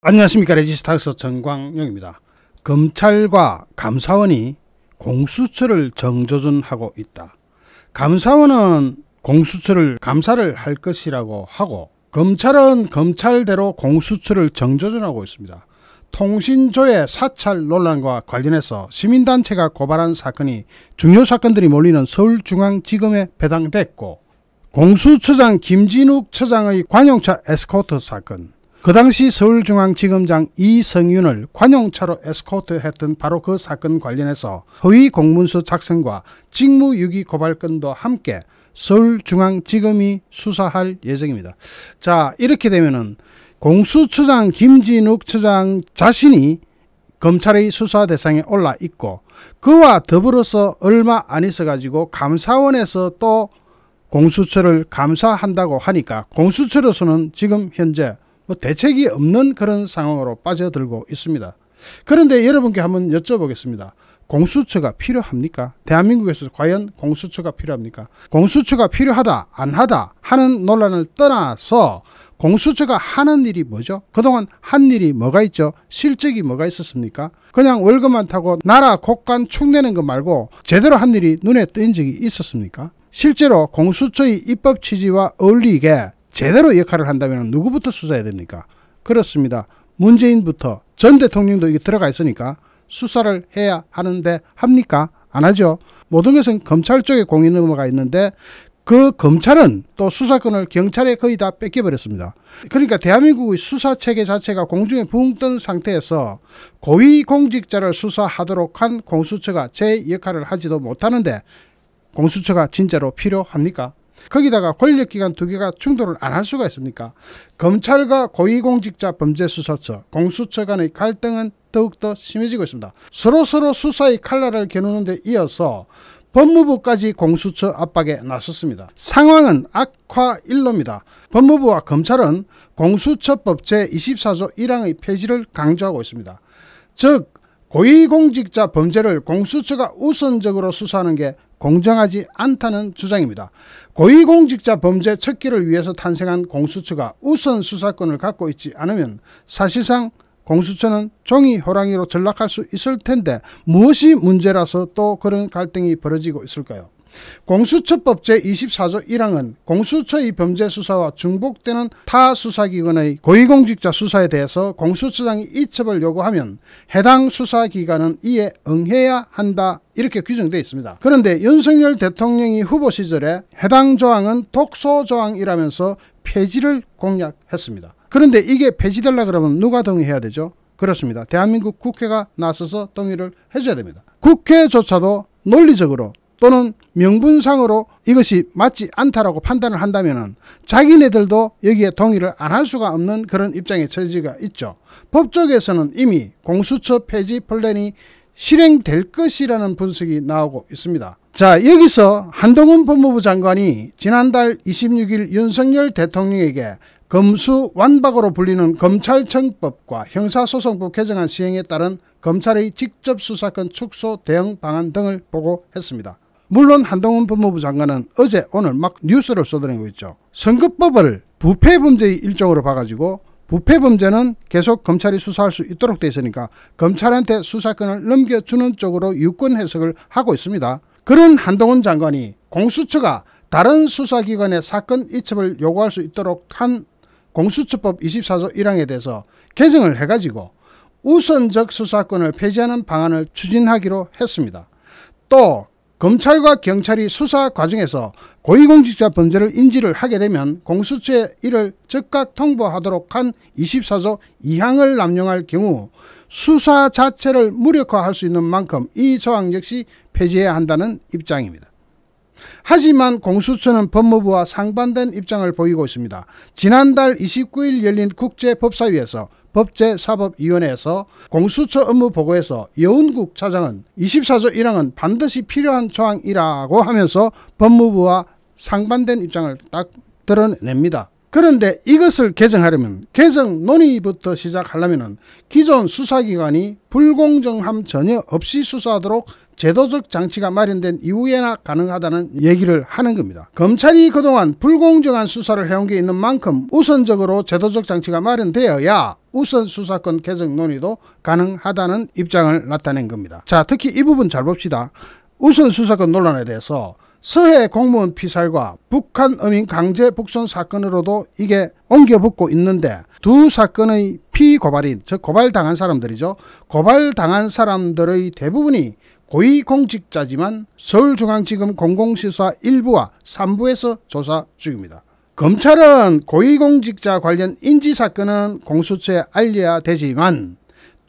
안녕하십니까. 레지스타엑스 정광용입니다. 검찰과 감사원이 공수처를 정조준하고 있다. 감사원은 공수처를 감사를 할 것이라고 하고, 검찰은 검찰대로 공수처를 정조준하고 있습니다. 통신조회 사찰 논란과 관련해서 시민단체가 고발한 사건이 중요 사건들이 몰리는 서울중앙지검에 배당됐고, 공수처장 김진욱 처장의 관용차 에스코트 사건, 그 당시 서울중앙지검장 이성윤을 관용차로 에스코트했던 바로 그 사건 관련해서 허위 공문서 작성과 직무유기 고발건도 함께 서울중앙지검이 수사할 예정입니다. 자, 이렇게 되면은 공수처장 김진욱 처장 자신이 검찰의 수사 대상에 올라 있고, 그와 더불어서 얼마 안 있어 가지고 감사원에서 또 공수처를 감사한다고 하니까 공수처로서는 지금 현재 대책이 없는 그런 상황으로 빠져들고 있습니다. 그런데 여러분께 한번 여쭤보겠습니다. 공수처가 필요합니까? 대한민국에서 과연 공수처가 필요합니까? 공수처가 필요하다 안 하다 하는 논란을 떠나서 공수처가 하는 일이 뭐죠? 그동안 한 일이 뭐가 있죠? 실적이 뭐가 있었습니까? 그냥 월급만 타고 나라 곳간 축내는 것 말고 제대로 한 일이 눈에 띈 적이 있었습니까? 실제로 공수처의 입법 취지와 어울리게 제대로 역할을 한다면 누구부터 수사해야 됩니까? 그렇습니다. 문재인부터 전 대통령도 이게 들어가 있으니까 수사를 해야 하는데 합니까? 안 하죠. 모든 것은 검찰 쪽에 공이 넘어가 있는데 그 검찰은 또 수사권을 경찰에 거의 다 뺏겨버렸습니다. 그러니까 대한민국의 수사체계 자체가 공중에 붕 뜬 상태에서 고위공직자를 수사하도록 한 공수처가 제 역할을 하지도 못하는데 공수처가 진짜로 필요합니까? 거기다가 권력기관 두 개가 충돌을 안 할 수가 있습니까? 검찰과 고위공직자 범죄수사처, 공수처 간의 갈등은 더욱더 심해지고 있습니다. 서로 수사의 칼날을 겨누는 데 이어서 법무부까지 공수처 압박에 나섰습니다. 상황은 악화일로입니다. 법무부와 검찰은 공수처법 제24조 1항의 폐지를 강조하고 있습니다. 즉, 고위공직자 범죄를 공수처가 우선적으로 수사하는 게 공정하지 않다는 주장입니다. 고위공직자 범죄 척기를 위해서 탄생한 공수처가 우선 수사권을 갖고 있지 않으면 사실상 공수처는 종이 호랑이로 전락할 수 있을 텐데 무엇이 문제라서 또 그런 갈등이 벌어지고 있을까요? 공수처법 제24조 1항은 공수처의 범죄 수사와 중복되는 타 수사기관의 고위공직자 수사에 대해서 공수처장이 이첩을 요구하면 해당 수사기관은 이에 응해야 한다, 이렇게 규정되어 있습니다. 그런데 윤석열 대통령이 후보 시절에 해당 조항은 독소조항이라면서 폐지를 공약했습니다. 그런데 이게 폐지되려 그러면 누가 동의해야 되죠? 그렇습니다. 대한민국 국회가 나서서 동의를 해줘야 됩니다. 국회조차도 논리적으로 또는 명분상으로 이것이 맞지 않다라고 판단을 한다면 자기네들도 여기에 동의를 안 할 수가 없는 그런 입장에 처지가 있죠. 법조계에서는 이미 공수처 폐지 플랜이 실행될 것이라는 분석이 나오고 있습니다. 자, 여기서 한동훈 법무부 장관이 지난달 26일 윤석열 대통령에게 검수완박으로 불리는 검찰청법과 형사소송법 개정안 시행에 따른 검찰의 직접 수사권 축소 대응 방안 등을 보고했습니다. 물론 한동훈 법무부 장관은 어제 오늘 막 뉴스를 쏟아내고 있죠. 선거법을 부패범죄의 일종으로 봐가지고 부패범죄는 계속 검찰이 수사할 수 있도록 돼 있으니까 검찰한테 수사권을 넘겨주는 쪽으로 유권 해석을 하고 있습니다. 그런 한동훈 장관이 공수처가 다른 수사기관의 사건 이첩을 요구할 수 있도록 한 공수처법 24조 1항에 대해서 개정을 해가지고 우선적 수사권을 폐지하는 방안을 추진하기로 했습니다. 또 검찰과 경찰이 수사 과정에서 고위공직자 범죄를 인지를 하게 되면 공수처에 이를 즉각 통보하도록 한 24조 2항을 남용할 경우 수사 자체를 무력화할 수 있는 만큼 이 조항 역시 폐지해야 한다는 입장입니다. 하지만 공수처는 법무부와 상반된 입장을 보이고 있습니다. 지난달 29일 열린 국제법사위에서 법제사법위원회에서 공수처 업무 보고에서 여운국 차장은 24조 1항은 반드시 필요한 조항이라고 하면서 법무부와 상반된 입장을 딱 드러냅니다. 그런데 이것을 개정하려면 개정 논의부터 시작하려면 기존 수사기관이 불공정함 전혀 없이 수사하도록 제도적 장치가 마련된 이후에나 가능하다는 얘기를 하는 겁니다. 검찰이 그동안 불공정한 수사를 해온 게 있는 만큼 우선적으로 제도적 장치가 마련되어야 우선 수사권 개정 논의도 가능하다는 입장을 나타낸 겁니다. 자, 특히 이 부분 잘 봅시다. 우선 수사권 논란에 대해서 서해 공무원 피살과 북한 어민 강제 북송 사건으로도 이게 옮겨붙고 있는데 두 사건의 피고발인, 즉 고발당한 사람들이죠. 고발당한 사람들의 대부분이 고위공직자지만 서울중앙지검 공공수사 1부와 3부에서 조사 중입니다. 검찰은 고위공직자 관련 인지사건은 공수처에 알려야 되지만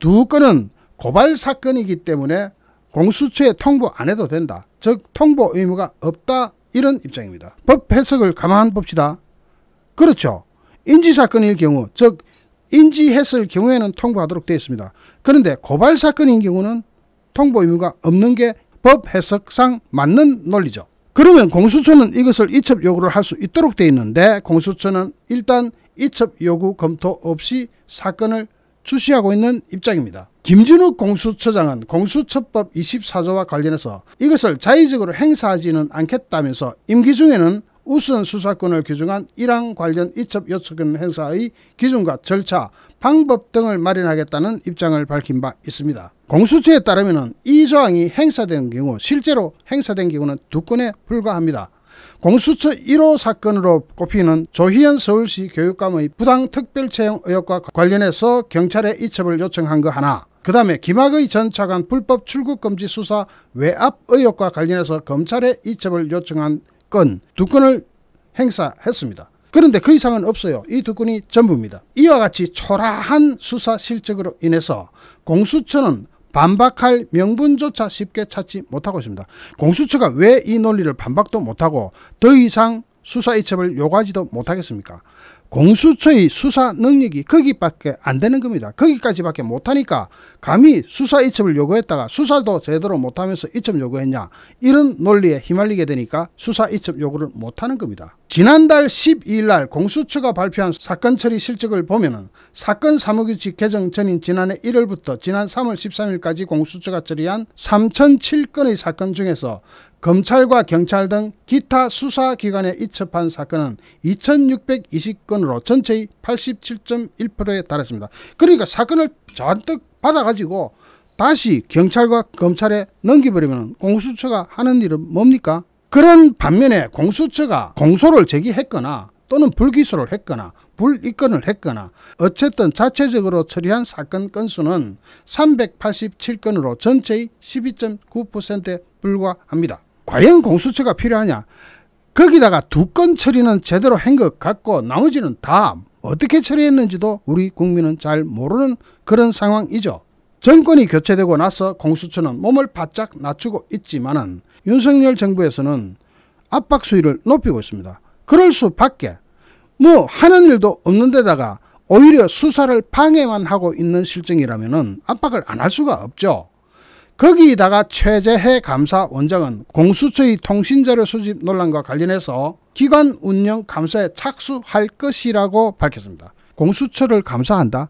두 건은 고발사건이기 때문에 공수처에 통보 안 해도 된다. 즉 통보 의무가 없다, 이런 입장입니다. 법 해석을 가만 봅시다. 그렇죠. 인지사건일 경우, 즉 인지했을 경우에는 통보하도록 되어 있습니다. 그런데 고발사건인 경우는 통보 의무가 없는 게 법 해석상 맞는 논리죠. 그러면 공수처는 이것을 이첩 요구를 할 수 있도록 되어 있는데 공수처는 일단 이첩 요구 검토 없이 사건을 주시하고 있는 입장입니다. 김진욱 공수처장은 공수처법 24조와 관련해서 이것을 자의적으로 행사하지는 않겠다면서 임기 중에는 우선 수사권을 규정한 1항 관련 이첩 요청권 행사의 기준과 절차, 방법 등을 마련하겠다는 입장을 밝힌 바 있습니다. 공수처에 따르면 이 조항이 행사된 경우, 실제로 행사된 경우는 2건에 불과합니다. 공수처 1호 사건으로 꼽히는 조희연 서울시 교육감의 부당 특별채용 의혹과 관련해서 경찰에 이첩을 요청한 거 하나, 그 다음에 김학의 전 차관 불법 출국금지 수사 외압 의혹과 관련해서 검찰에 이첩을 요청한 건 2건을 행사했습니다. 그런데 그 이상은 없어요. 이 2건이 전부입니다. 이와 같이 초라한 수사 실적으로 인해서 공수처는 반박할 명분조차 쉽게 찾지 못하고 있습니다. 공수처가 왜 이 논리를 반박도 못하고 더 이상 수사 이첩을 요구하지도 못하겠습니까? 공수처의 수사 능력이 거기밖에 안 되는 겁니다. 거기까지밖에 못하니까 감히 수사 이첩을 요구했다가 수사도 제대로 못하면서 이첩 요구했냐, 이런 논리에 휘말리게 되니까 수사 이첩 요구를 못하는 겁니다. 지난달 12일 날 공수처가 발표한 사건 처리 실적을 보면은 사건 사무규칙 개정 전인 지난해 1월부터 지난 3월 13일까지 공수처가 처리한 3007건의 사건 중에서 검찰과 경찰 등 기타 수사기관에 이첩한 사건은 2620건으로 전체의 87.1%에 달했습니다. 그러니까 사건을 잔뜩 받아가지고 다시 경찰과 검찰에 넘겨버리면 공수처가 하는 일은 뭡니까? 그런 반면에 공수처가 공소를 제기했거나 또는 불기소를 했거나 불입건을 했거나 어쨌든 자체적으로 처리한 사건 건수는 387건으로 전체의 12.9%에 불과합니다. 과연 공수처가 필요하냐? 거기다가 2건 처리는 제대로 한 것 같고 나머지는 다 어떻게 처리했는지도 우리 국민은 잘 모르는 그런 상황이죠. 정권이 교체되고 나서 공수처는 몸을 바짝 낮추고 있지만은 윤석열 정부에서는 압박 수위를 높이고 있습니다. 그럴 수밖에. 뭐 하는 일도 없는 데다가 오히려 수사를 방해만 하고 있는 실정이라면은 압박을 안 할 수가 없죠. 거기다가 최재해 감사원장은 공수처의 통신자료 수집 논란과 관련해서 기관 운영 감사에 착수할 것이라고 밝혔습니다. 공수처를 감사한다?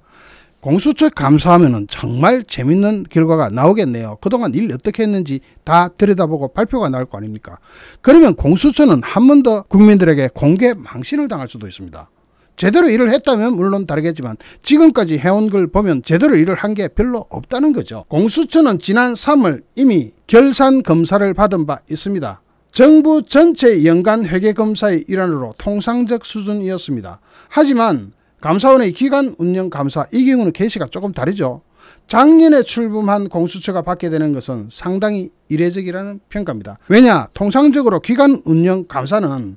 공수처 감사하면 정말 재밌는 결과가 나오겠네요. 그동안 일 어떻게 했는지 다 들여다보고 발표가 나올 거 아닙니까? 그러면 공수처는 한 번 더 국민들에게 공개 망신을 당할 수도 있습니다. 제대로 일을 했다면 물론 다르겠지만 지금까지 해온 걸 보면 제대로 일을 한 게 별로 없다는 거죠. 공수처는 지난 3월 이미 결산 검사를 받은 바 있습니다. 정부 전체 연간 회계검사의 일환으로 통상적 수준이었습니다. 하지만 감사원의 기관 운영 감사, 이 경우는 케이스가 조금 다르죠. 작년에 출범한 공수처가 받게 되는 것은 상당히 이례적이라는 평가입니다. 왜냐? 통상적으로 기관 운영 감사는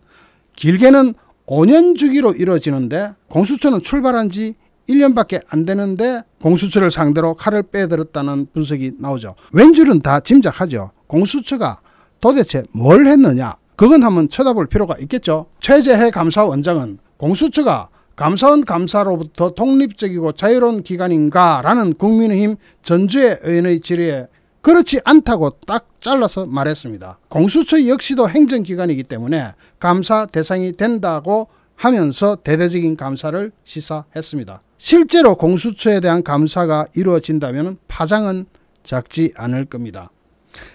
길게는 5년 주기로 이루어지는데 공수처는 출발한 지 1년밖에 안 되는데 공수처를 상대로 칼을 빼들었다는 분석이 나오죠. 왠줄은 다 짐작하죠. 공수처가 도대체 뭘 했느냐? 그건 한번 쳐다볼 필요가 있겠죠. 최재해 감사원장은 공수처가 감사원 감사로부터 독립적이고 자유로운 기관인가 라는 국민의힘 전주의 의원의 질의에 그렇지 않다고 딱 잘라서 말했습니다. 공수처 역시도 행정기관이기 때문에 감사 대상이 된다고 하면서 대대적인 감사를 시사했습니다. 실제로 공수처에 대한 감사가 이루어진다면 파장은 작지 않을 겁니다.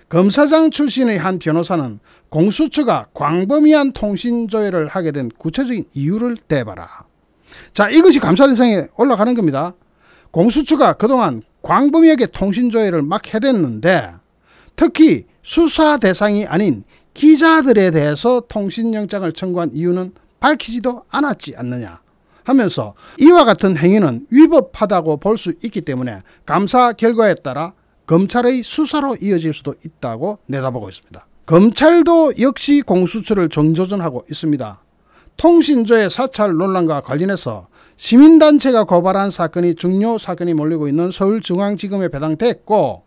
검사장 출신의 한 변호사는 공수처가 광범위한 통신 조회를 하게 된 구체적인 이유를 대봐라. 자, 이것이 감사 대상에 올라가는 겁니다. 공수처가 그동안 광범위하게 통신조회를 막 해댔는데 특히 수사 대상이 아닌 기자들에 대해서 통신영장을 청구한 이유는 밝히지도 않았지 않느냐 하면서 이와 같은 행위는 위법하다고 볼 수 있기 때문에 감사 결과에 따라 검찰의 수사로 이어질 수도 있다고 내다보고 있습니다. 검찰도 역시 공수처를 정조준하고 있습니다. 통신조회 사찰 논란과 관련해서 시민단체가 고발한 사건이 중요 사건이 몰리고 있는 서울중앙지검에 배당됐고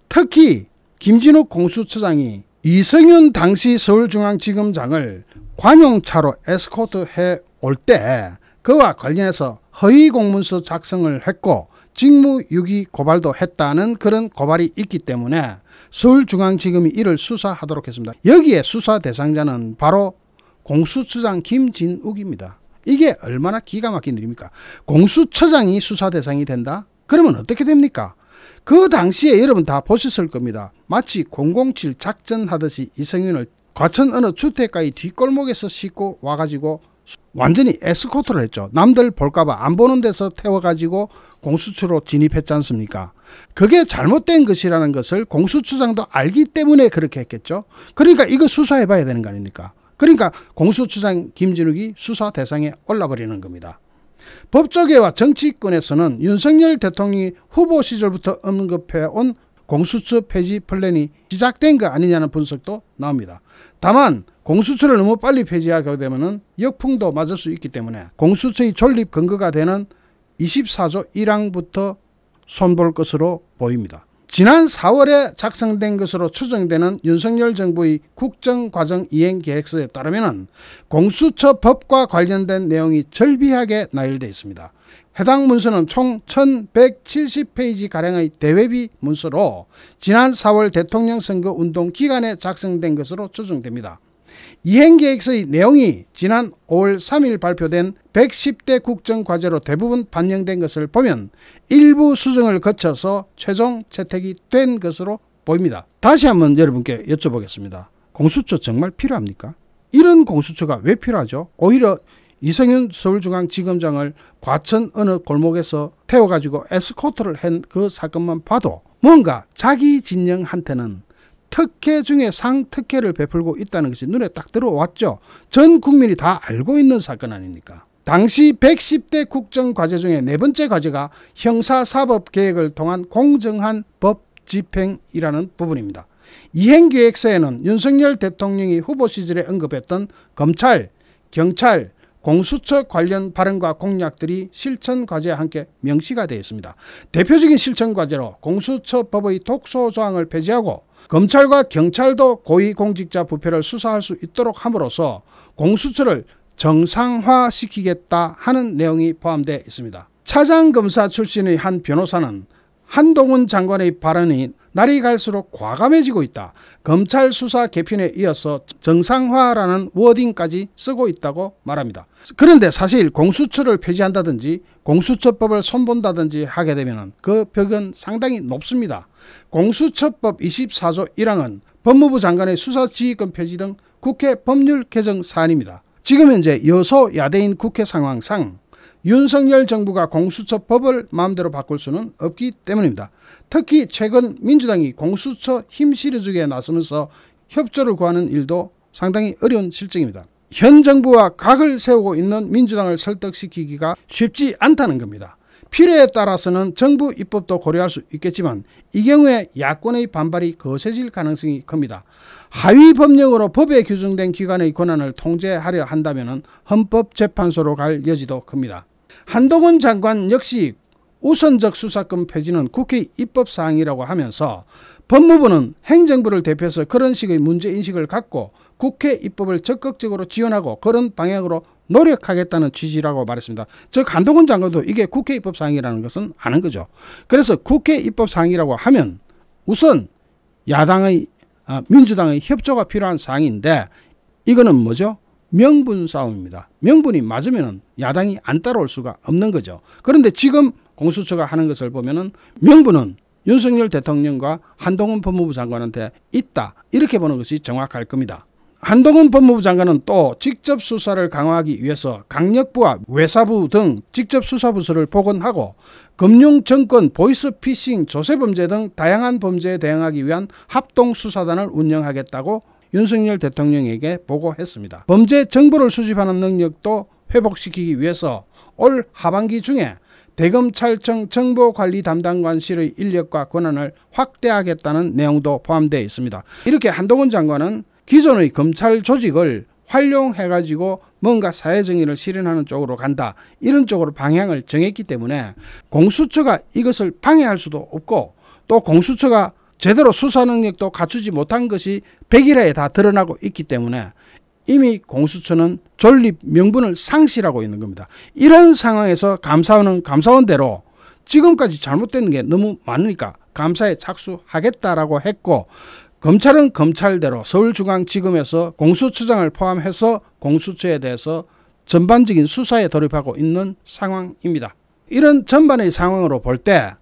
특히 김진욱 공수처장이 이성윤 당시 서울중앙지검장을 관용차로 에스코트해 올 때 그와 관련해서 허위 공문서 작성을 했고 직무유기 고발도 했다는 그런 고발이 있기 때문에 서울중앙지검이 이를 수사하도록 했습니다. 여기에 수사 대상자는 바로 공수처장 김진욱입니다. 이게 얼마나 기가 막힌 일입니까? 공수처장이 수사 대상이 된다? 그러면 어떻게 됩니까? 그 당시에 여러분 다 보셨을 겁니다. 마치 007 작전하듯이 이성윤을 과천 어느 주택가의 뒷골목에서 싣고 와가지고 완전히 에스코트를 했죠. 남들 볼까봐 안 보는 데서 태워가지고 공수처로 진입했지 않습니까? 그게 잘못된 것이라는 것을 공수처장도 알기 때문에 그렇게 했겠죠. 그러니까 이거 수사해 봐야 되는 거 아닙니까? 그러니까 공수처장 김진욱이 수사 대상에 올라버리는 겁니다. 법조계와 정치권에서는 윤석열 대통령이 후보 시절부터 언급해온 공수처 폐지 플랜이 시작된 거 아니냐는 분석도 나옵니다. 다만 공수처를 너무 빨리 폐지하게 되면 역풍도 맞을 수 있기 때문에 공수처의 존립 근거가 되는 24조 1항부터 손볼 것으로 보입니다. 지난 4월에 작성된 것으로 추정되는 윤석열 정부의 국정과정 이행계획서에 따르면 공수처법과 관련된 내용이 절비하게 나열되어 있습니다. 해당 문서는 총 1170페이지가량의 대외비 문서로 지난 4월 대통령 선거 운동 기간에 작성된 것으로 추정됩니다. 이행계획서의 내용이 지난 5월 3일 발표된 110대 국정과제로 대부분 반영된 것을 보면 일부 수정을 거쳐서 최종 채택이 된 것으로 보입니다. 다시 한번 여러분께 여쭤보겠습니다. 공수처 정말 필요합니까? 이런 공수처가 왜 필요하죠? 오히려 이성윤 서울중앙지검장을 과천 어느 골목에서 태워가지고 에스코트를 한 그 사건만 봐도 뭔가 자기 진영한테는 특혜 중에 상특혜를 베풀고 있다는 것이 눈에 딱 들어왔죠. 전 국민이 다 알고 있는 사건 아닙니까? 당시 110대 국정과제 중에 네 번째 과제가 형사사법개혁을 통한 공정한 법 집행이라는 부분입니다. 이행계획서에는 윤석열 대통령이 후보 시절에 언급했던 검찰, 경찰, 공수처 관련 발언과 공약들이 실천과제와 함께 명시가 되어 있습니다. 대표적인 실천과제로 공수처법의 독소조항을 폐지하고 검찰과 경찰도 고위공직자 부패를 수사할 수 있도록 함으로써 공수처를 정상화시키겠다 하는 내용이 포함되어 있습니다. 차장검사 출신의 한 변호사는 한동훈 장관의 발언이 날이 갈수록 과감해지고 있다. 검찰 수사 개편에 이어서 정상화라는 워딩까지 쓰고 있다고 말합니다. 그런데 사실 공수처를 폐지한다든지 공수처법을 손본다든지 하게 되면 그 벽은 상당히 높습니다. 공수처법 24조 1항은 법무부 장관의 수사지휘권 폐지 등 국회 법률 개정 사안입니다. 지금 현재 여소야대인 국회 상황상 윤석열 정부가 공수처법을 마음대로 바꿀 수는 없기 때문입니다. 특히 최근 민주당이 공수처 힘 실어주기에 나서면서 협조를 구하는 일도 상당히 어려운 실정입니다. 현 정부와 각을 세우고 있는 민주당을 설득시키기가 쉽지 않다는 겁니다. 필요에 따라서는 정부 입법도 고려할 수 있겠지만 이 경우에 야권의 반발이 거세질 가능성이 큽니다. 하위 법령으로 법에 규정된 기관의 권한을 통제하려 한다면 헌법재판소로 갈 여지도 큽니다. 한동훈 장관 역시 우선적 수사권 폐지는 국회 입법사항이라고 하면서 법무부는 행정부를 대표해서 그런 식의 문제인식을 갖고 국회 입법을 적극적으로 지원하고 그런 방향으로 노력하겠다는 취지라고 말했습니다. 즉 한동훈 장관도 이게 국회 입법사항이라는 것은 아는 거죠. 그래서 국회 입법사항이라고 하면 우선 야당의 민주당의 협조가 필요한 사항인데 이거는 뭐죠? 명분 싸움입니다. 명분이 맞으면 야당이 안 따라올 수가 없는 거죠. 그런데 지금 공수처가 하는 것을 보면은 명분은 윤석열 대통령과 한동훈 법무부 장관한테 있다. 이렇게 보는 것이 정확할 겁니다. 한동훈 법무부 장관은 또 직접 수사를 강화하기 위해서 강력부와 외사부 등 직접 수사부서를 복원하고 금융, 정권, 보이스피싱, 조세범죄 등 다양한 범죄에 대응하기 위한 합동수사단을 운영하겠다고 윤석열 대통령에게 보고했습니다. 범죄 정보를 수집하는 능력도 회복시키기 위해서 올 하반기 중에 대검찰청 정보관리 담당관실의 인력과 권한을 확대하겠다는 내용도 포함되어 있습니다. 이렇게 한동훈 장관은 기존의 검찰 조직을 활용해가지고 뭔가 사회정의를 실현하는 쪽으로 간다, 이런 쪽으로 방향을 정했기 때문에 공수처가 이것을 방해할 수도 없고, 또 공수처가 제대로 수사 능력도 갖추지 못한 것이 백일화에 다 드러나고 있기 때문에 이미 공수처는 존립 명분을 상실하고 있는 겁니다. 이런 상황에서 감사원은 감사원대로 지금까지 잘못된 게 너무 많으니까 감사에 착수하겠다라고 했고, 검찰은 검찰대로 서울중앙지검에서 공수처장을 포함해서 공수처에 대해서 전반적인 수사에 돌입하고 있는 상황입니다. 이런 전반의 상황으로 볼 때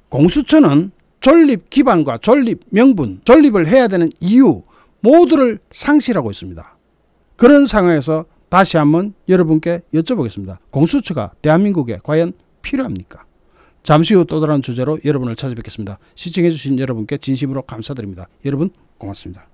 공수처는 존립 기반과 존립 명분, 존립을 해야 되는 이유 모두를 상실하고 있습니다. 그런 상황에서 다시 한번 여러분께 여쭤보겠습니다. 공수처가 대한민국에 과연 필요합니까? 잠시 후 또 다른 주제로 여러분을 찾아뵙겠습니다. 시청해주신 여러분께 진심으로 감사드립니다. 여러분 고맙습니다.